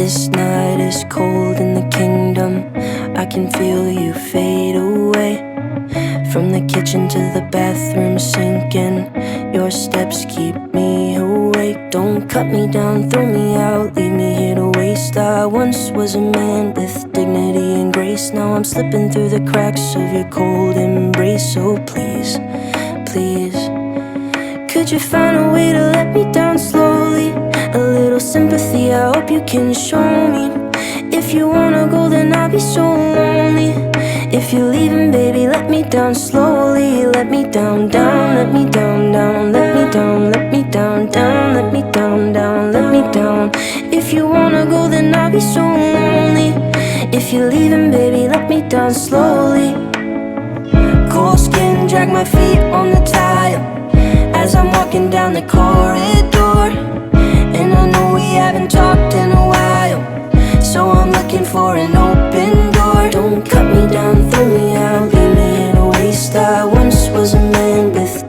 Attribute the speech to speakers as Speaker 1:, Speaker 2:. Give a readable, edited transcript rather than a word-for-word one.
Speaker 1: This night is cold in the kingdom. I can feel you fade away. From the kitchen to the bathroom sinking, your steps keep me awake. Don't cut me down, throw me out, leave me here to waste. I once was a man with dignity and grace. Now I'm slipping through the cracks of your cold embrace. So please, please, could you find a way to let me down slowly? A little sympathy, I hope you can show me. If you wanna go, then I'll be so lonely. If you're leaving, baby, let me down slowly. Let me down, down, let me down, down, let me down, let me down, down, let me down, down, let me down. If you wanna go, then I'll be so lonely. If you're leaving, baby, let me down slowly. Cold skin, drag my feet on the tile as I'm walking down the corridor. And I know we haven't talked in a while, so I'm looking for an open door. Don't cut me down, throw me out, leave me in a waste. I once was a man with